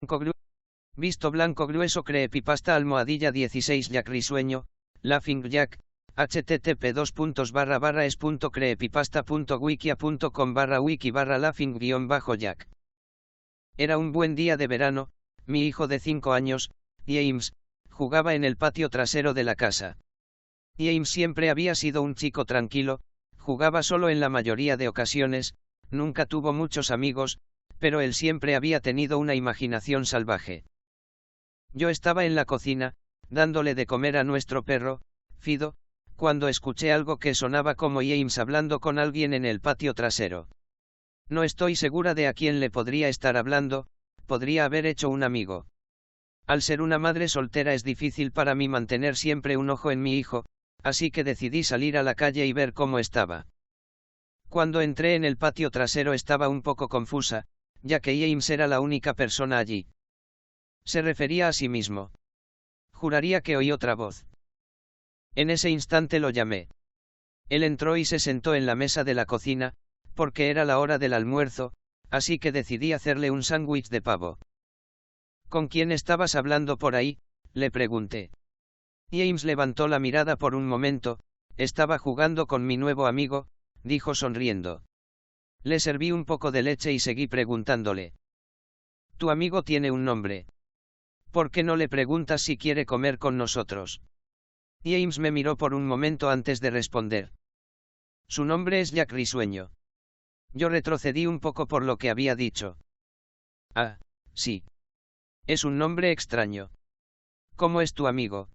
Glu- Visto blanco grueso creepypasta almohadilla 16 Jack Risueño, Laughing Jack, http://es.creepypasta.wikia.com/wiki/laughing-jack. Era un buen día de verano, mi hijo de 5 años, James, jugaba en el patio trasero de la casa. James siempre había sido un chico tranquilo, jugaba solo en la mayoría de ocasiones, nunca tuvo muchos amigos, pero él siempre había tenido una imaginación salvaje. Yo estaba en la cocina, dándole de comer a nuestro perro, Fido, cuando escuché algo que sonaba como James hablando con alguien en el patio trasero. No estoy segura de a quién le podría estar hablando, podría haber hecho un amigo. Al ser una madre soltera es difícil para mí mantener siempre un ojo en mi hijo, así que decidí salir a la calle y ver cómo estaba. Cuando entré en el patio trasero estaba un poco confusa, ya que James era la única persona allí. Se refería a sí mismo. Juraría que oí otra voz. En ese instante lo llamé. Él entró y se sentó en la mesa de la cocina, porque era la hora del almuerzo, así que decidí hacerle un sándwich de pavo. ¿Con quién estabas hablando por ahí?, le pregunté. James levantó la mirada por un momento. Estaba jugando con mi nuevo amigo, dijo sonriendo. Le serví un poco de leche y seguí preguntándole. Tu amigo tiene un nombre. ¿Por qué no le preguntas si quiere comer con nosotros? James me miró por un momento antes de responder. Su nombre es Jack Risueño. Yo retrocedí un poco por lo que había dicho. Ah, sí. Es un nombre extraño. ¿Cómo es tu amigo?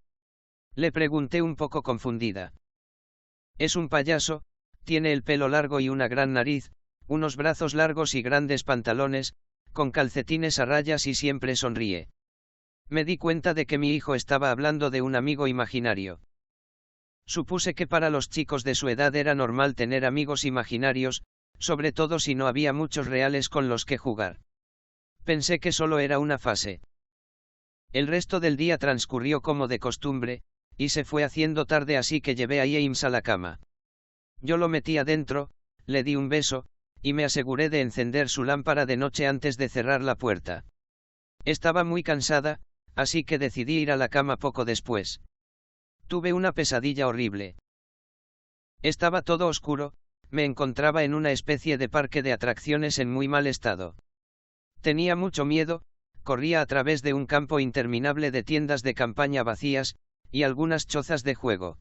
Le pregunté un poco confundida. Es un payaso, tiene el pelo largo y una gran nariz, unos brazos largos y grandes pantalones, con calcetines a rayas y siempre sonríe. Me di cuenta de que mi hijo estaba hablando de un amigo imaginario. Supuse que para los chicos de su edad era normal tener amigos imaginarios, sobre todo si no había muchos reales con los que jugar. Pensé que solo era una fase. El resto del día transcurrió como de costumbre, y se fue haciendo tarde, así que llevé a James a la cama. Yo lo metí adentro, le di un beso, y me aseguré de encender su lámpara de noche antes de cerrar la puerta. Estaba muy cansada, así que decidí ir a la cama poco después. Tuve una pesadilla horrible. Estaba todo oscuro, me encontraba en una especie de parque de atracciones en muy mal estado. Tenía mucho miedo, corría a través de un campo interminable de tiendas de campaña vacías, y algunas chozas de juego.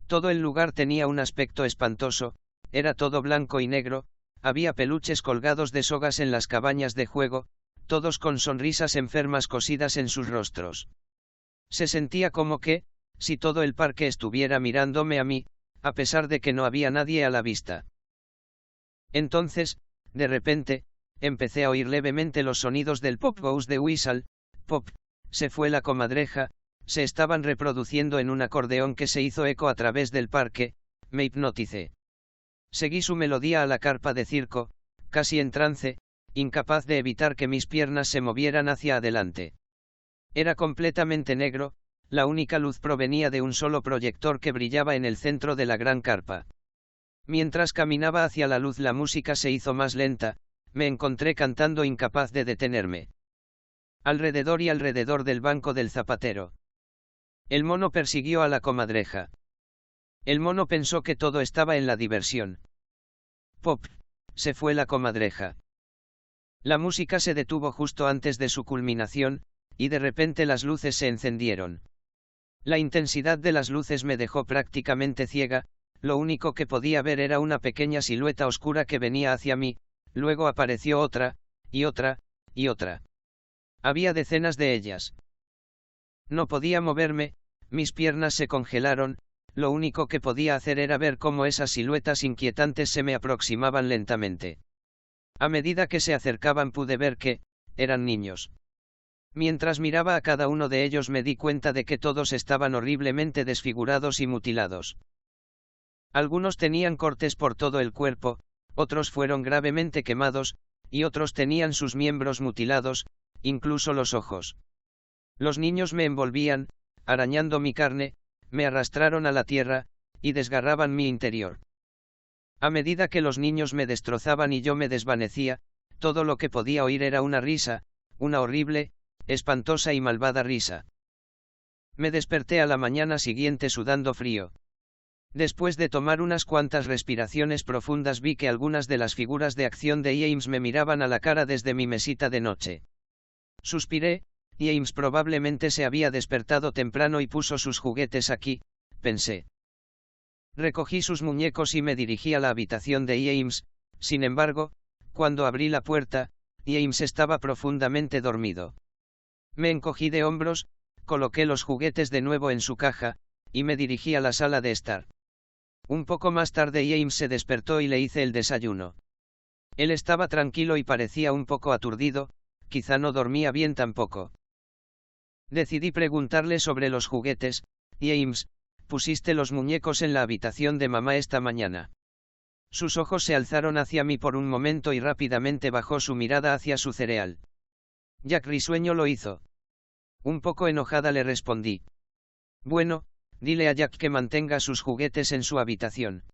Todo el lugar tenía un aspecto espantoso, era todo blanco y negro, había peluches colgados de sogas en las cabañas de juego, todos con sonrisas enfermas cosidas en sus rostros. Se sentía como que, si todo el parque estuviera mirándome a mí, a pesar de que no había nadie a la vista. Entonces, de repente, empecé a oír levemente los sonidos del Pop Goes the Whistle, pop, se fue la comadreja, se estaban reproduciendo en un acordeón que se hizo eco a través del parque, me hipnoticé. Seguí su melodía a la carpa de circo, casi en trance, incapaz de evitar que mis piernas se movieran hacia adelante. Era completamente negro, la única luz provenía de un solo proyector que brillaba en el centro de la gran carpa. Mientras caminaba hacia la luz, la música se hizo más lenta, me encontré cantando incapaz de detenerme. Alrededor y alrededor del banco del zapatero. El mono persiguió a la comadreja. El mono pensó que todo estaba en la diversión. Pop, se fue la comadreja. La música se detuvo justo antes de su culminación, y de repente las luces se encendieron. La intensidad de las luces me dejó prácticamente ciega, lo único que podía ver era una pequeña silueta oscura que venía hacia mí, luego apareció otra, y otra, y otra. Había decenas de ellas. No podía moverme, mis piernas se congelaron, lo único que podía hacer era ver cómo esas siluetas inquietantes se me aproximaban lentamente. A medida que se acercaban pude ver que, eran niños. Mientras miraba a cada uno de ellos me di cuenta de que todos estaban horriblemente desfigurados y mutilados. Algunos tenían cortes por todo el cuerpo, otros fueron gravemente quemados, y otros tenían sus miembros mutilados, incluso los ojos. Los niños me envolvían, arañando mi carne, me arrastraron a la tierra, y desgarraban mi interior. A medida que los niños me destrozaban y yo me desvanecía, todo lo que podía oír era una risa, una horrible, espantosa y malvada risa. Me desperté a la mañana siguiente sudando frío. Después de tomar unas cuantas respiraciones profundas vi que algunas de las figuras de acción de James me miraban a la cara desde mi mesita de noche. Suspiré. James probablemente se había despertado temprano y puso sus juguetes aquí, pensé. Recogí sus muñecos y me dirigí a la habitación de James. Sin embargo, cuando abrí la puerta, James estaba profundamente dormido. Me encogí de hombros, coloqué los juguetes de nuevo en su caja, y me dirigí a la sala de estar. Un poco más tarde James se despertó y le hice el desayuno. Él estaba tranquilo y parecía un poco aturdido, quizá no dormía bien tampoco. Decidí preguntarle sobre los juguetes. James, ¿pusiste los muñecos en la habitación de mamá esta mañana? Sus ojos se alzaron hacia mí por un momento y rápidamente bajó su mirada hacia su cereal. Jack risueño lo hizo. Un poco enojada le respondí. Bueno, dile a Jack que mantenga sus juguetes en su habitación.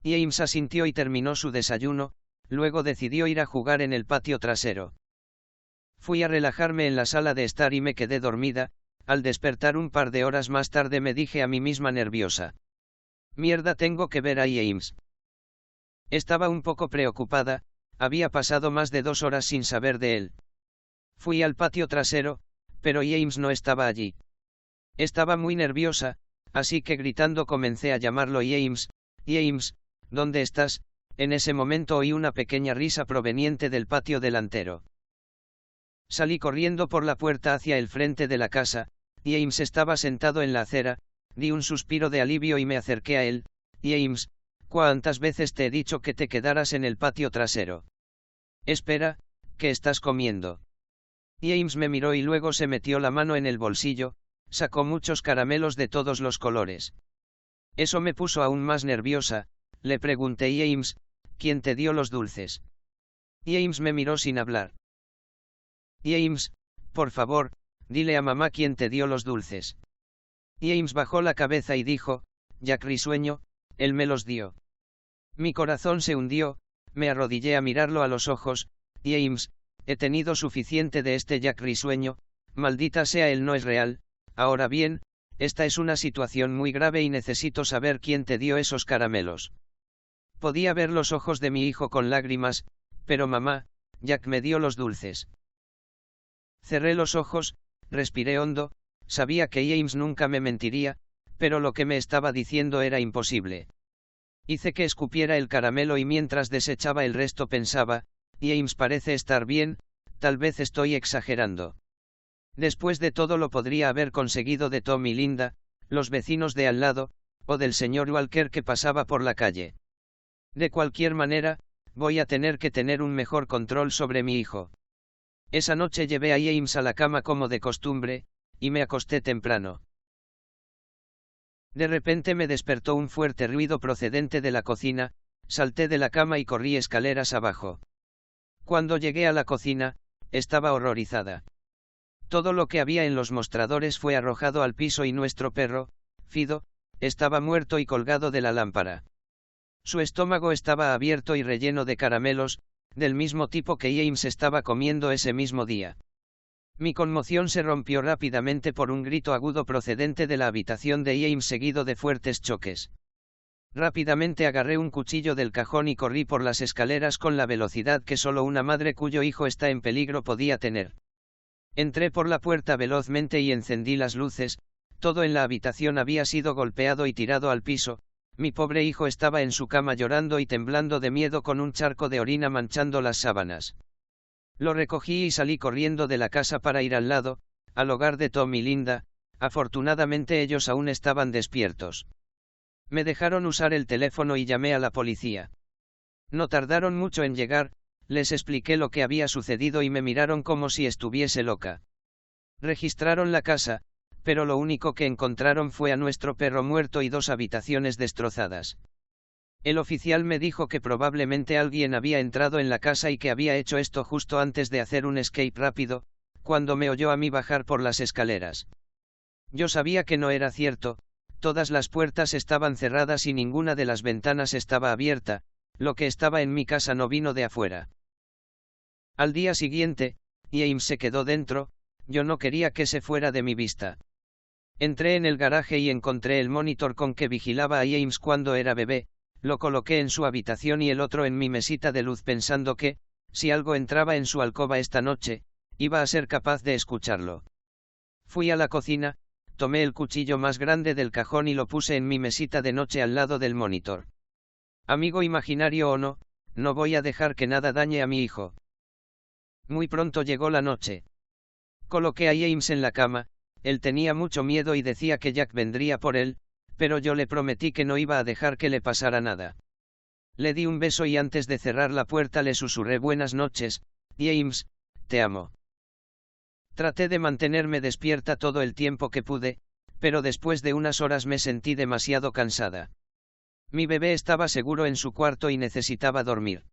James asintió y terminó su desayuno, luego decidió ir a jugar en el patio trasero. Fui a relajarme en la sala de estar y me quedé dormida. Al despertar un par de horas más tarde me dije a mí misma nerviosa. Mierda, tengo que ver a James. Estaba un poco preocupada, había pasado más de 2 horas sin saber de él. Fui al patio trasero, pero James no estaba allí. Estaba muy nerviosa, así que gritando comencé a llamarlo James. James, ¿dónde estás? En ese momento oí una pequeña risa proveniente del patio delantero. Salí corriendo por la puerta hacia el frente de la casa. James estaba sentado en la acera. Di un suspiro de alivio y me acerqué a él. James, ¿cuántas veces te he dicho que te quedaras en el patio trasero? Espera, ¿qué estás comiendo? James me miró y luego se metió la mano en el bolsillo, sacó muchos caramelos de todos los colores. Eso me puso aún más nerviosa. Le pregunté: James, ¿quién te dio los dulces? James me miró sin hablar. James, por favor, dile a mamá quién te dio los dulces. James bajó la cabeza y dijo: Jack risueño, él me los dio. Mi corazón se hundió, me arrodillé a mirarlo a los ojos. James, he tenido suficiente de este Jack risueño, maldita sea, él no es real. Ahora bien, esta es una situación muy grave y necesito saber quién te dio esos caramelos. Podía ver los ojos de mi hijo con lágrimas, pero mamá, Jack me dio los dulces. Cerré los ojos, respiré hondo, sabía que James nunca me mentiría, pero lo que me estaba diciendo era imposible. Hice que escupiera el caramelo y mientras desechaba el resto pensaba: James parece estar bien, tal vez estoy exagerando. Después de todo lo podría haber conseguido de Tom y Linda, los vecinos de al lado, o del señor Walker que pasaba por la calle. De cualquier manera, voy a tener que tener un mejor control sobre mi hijo. Esa noche llevé a James a la cama como de costumbre, y me acosté temprano. De repente me despertó un fuerte ruido procedente de la cocina, salté de la cama y corrí escaleras abajo. Cuando llegué a la cocina, estaba horrorizada. Todo lo que había en los mostradores fue arrojado al piso y nuestro perro, Fido, estaba muerto y colgado de la lámpara. Su estómago estaba abierto y relleno de caramelos, del mismo tipo que James estaba comiendo ese mismo día. Mi conmoción se rompió rápidamente por un grito agudo procedente de la habitación de James seguido de fuertes choques. Rápidamente agarré un cuchillo del cajón y corrí por las escaleras con la velocidad que solo una madre cuyo hijo está en peligro podía tener. Entré por la puerta velozmente y encendí las luces. Todo en la habitación había sido golpeado y tirado al piso. Mi pobre hijo estaba en su cama llorando y temblando de miedo con un charco de orina manchando las sábanas. Lo recogí y salí corriendo de la casa para ir al lado, al hogar de Tom y Linda. Afortunadamente ellos aún estaban despiertos. Me dejaron usar el teléfono y llamé a la policía. No tardaron mucho en llegar. Les expliqué lo que había sucedido y me miraron como si estuviese loca. Registraron la casa, pero lo único que encontraron fue a nuestro perro muerto y 2 habitaciones destrozadas. El oficial me dijo que probablemente alguien había entrado en la casa y que había hecho esto justo antes de hacer un escape rápido, cuando me oyó a mí bajar por las escaleras. Yo sabía que no era cierto, todas las puertas estaban cerradas y ninguna de las ventanas estaba abierta, lo que estaba en mi casa no vino de afuera. Al día siguiente, James se quedó dentro, yo no quería que se fuera de mi vista. Entré en el garaje y encontré el monitor con que vigilaba a James cuando era bebé, lo coloqué en su habitación y el otro en mi mesita de luz pensando que, si algo entraba en su alcoba esta noche, iba a ser capaz de escucharlo. Fui a la cocina, tomé el cuchillo más grande del cajón y lo puse en mi mesita de noche al lado del monitor. Amigo imaginario o no, no voy a dejar que nada dañe a mi hijo. Muy pronto llegó la noche. Coloqué a James en la cama, él tenía mucho miedo y decía que Jack vendría por él, pero yo le prometí que no iba a dejar que le pasara nada. Le di un beso y antes de cerrar la puerta le susurré buenas noches, James, te amo. Traté de mantenerme despierta todo el tiempo que pude, pero después de unas horas me sentí demasiado cansada. Mi bebé estaba seguro en su cuarto y necesitaba dormir.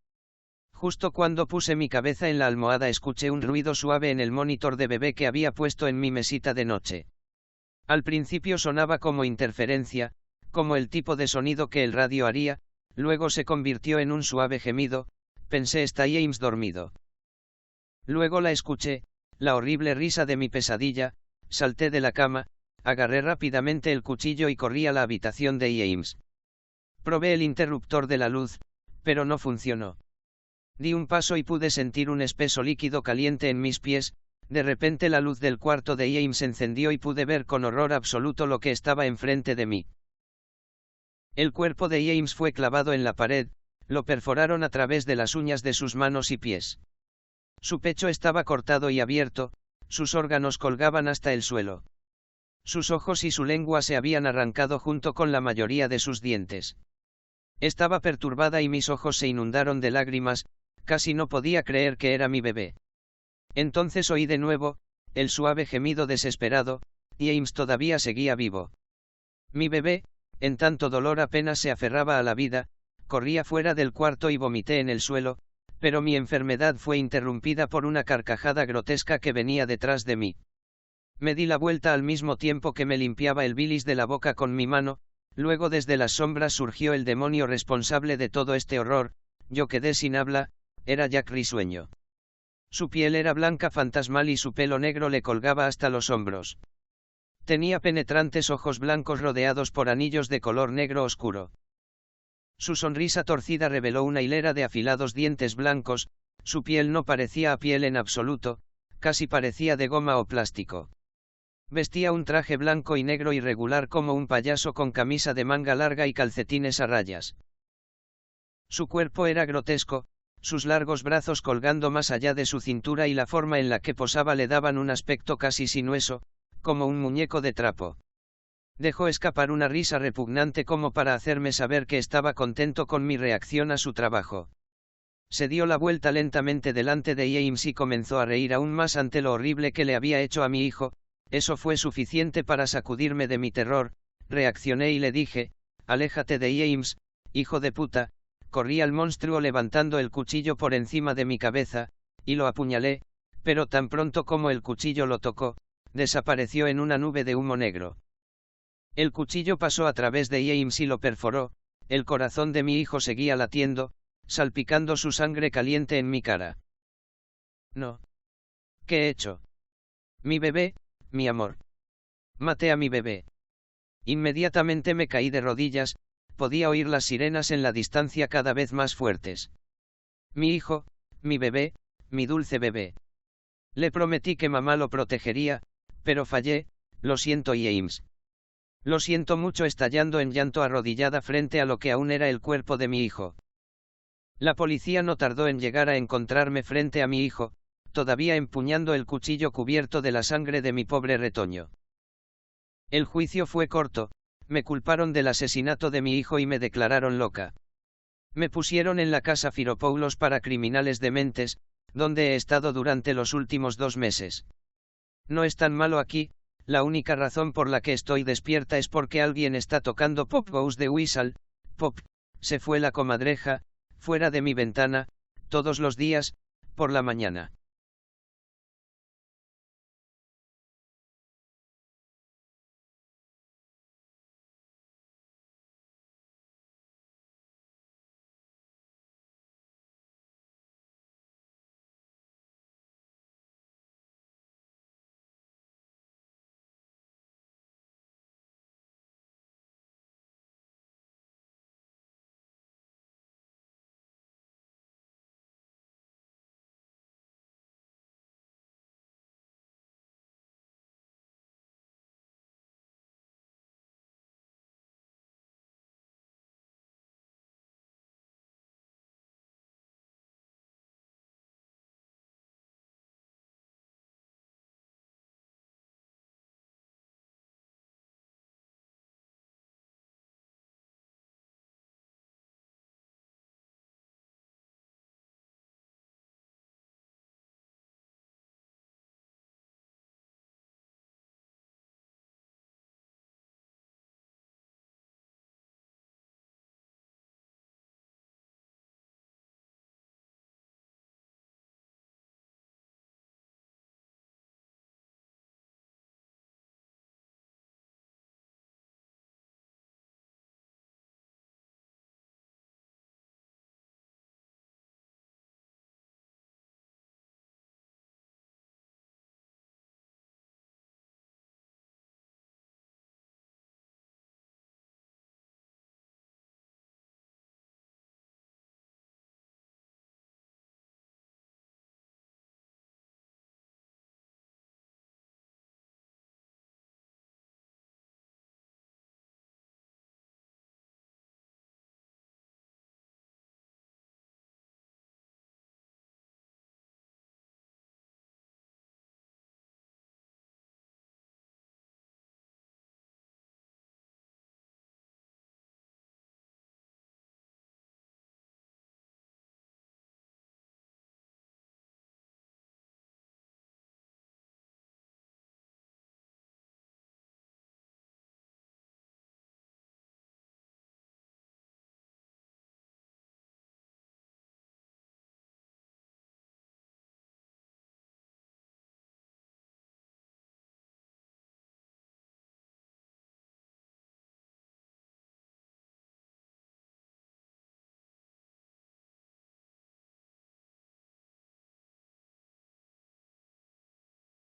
Justo cuando puse mi cabeza en la almohada escuché un ruido suave en el monitor de bebé que había puesto en mi mesita de noche. Al principio sonaba como interferencia, como el tipo de sonido que el radio haría, luego se convirtió en un suave gemido, pensé está James dormido. Luego la escuché, la horrible risa de mi pesadilla, salté de la cama, agarré rápidamente el cuchillo y corrí a la habitación de James. Probé el interruptor de la luz, pero no funcionó. Di un paso y pude sentir un espeso líquido caliente en mis pies, de repente la luz del cuarto de James se encendió y pude ver con horror absoluto lo que estaba enfrente de mí. El cuerpo de James fue clavado en la pared, lo perforaron a través de las uñas de sus manos y pies. Su pecho estaba cortado y abierto, sus órganos colgaban hasta el suelo. Sus ojos y su lengua se habían arrancado junto con la mayoría de sus dientes. Estaba perturbada y mis ojos se inundaron de lágrimas, casi no podía creer que era mi bebé. Entonces oí de nuevo, el suave gemido desesperado, James todavía seguía vivo. Mi bebé, en tanto dolor apenas se aferraba a la vida, corría fuera del cuarto y vomité en el suelo, pero mi enfermedad fue interrumpida por una carcajada grotesca que venía detrás de mí. Me di la vuelta al mismo tiempo que me limpiaba el bilis de la boca con mi mano, luego desde las sombras surgió el demonio responsable de todo este horror, yo quedé sin habla, era Jack risueño. Su piel era blanca fantasmal y su pelo negro le colgaba hasta los hombros. Tenía penetrantes ojos blancos rodeados por anillos de color negro oscuro. Su sonrisa torcida reveló una hilera de afilados dientes blancos, su piel no parecía a piel en absoluto, casi parecía de goma o plástico. Vestía un traje blanco y negro irregular como un payaso con camisa de manga larga y calcetines a rayas. Su cuerpo era grotesco, sus largos brazos colgando más allá de su cintura y la forma en la que posaba le daban un aspecto casi sinuoso, como un muñeco de trapo. Dejó escapar una risa repugnante como para hacerme saber que estaba contento con mi reacción a su trabajo. Se dio la vuelta lentamente delante de James y comenzó a reír aún más ante lo horrible que le había hecho a mi hijo. Eso fue suficiente para sacudirme de mi terror, reaccioné y le dije, aléjate de James, hijo de puta. Corrí al monstruo levantando el cuchillo por encima de mi cabeza, y lo apuñalé, pero tan pronto como el cuchillo lo tocó, desapareció en una nube de humo negro. El cuchillo pasó a través de James y lo perforó, el corazón de mi hijo seguía latiendo, salpicando su sangre caliente en mi cara. No. ¿Qué he hecho? Mi bebé, mi amor. Maté a mi bebé. Inmediatamente me caí de rodillas, podía oír las sirenas en la distancia cada vez más fuertes. Mi hijo, mi bebé, mi dulce bebé. Le prometí que mamá lo protegería, pero fallé, lo siento James. Lo siento mucho estallando en llanto arrodillada frente a lo que aún era el cuerpo de mi hijo. La policía no tardó en llegar a encontrarme frente a mi hijo, todavía empuñando el cuchillo cubierto de la sangre de mi pobre retoño. El juicio fue corto, me culparon del asesinato de mi hijo y me declararon loca. Me pusieron en la casa Firopoulos para criminales dementes, donde he estado durante los últimos 2 meses. No es tan malo aquí, la única razón por la que estoy despierta es porque alguien está tocando Pop Goes the Whistle, Pop, se fue la comadreja, fuera de mi ventana, todos los días, por la mañana.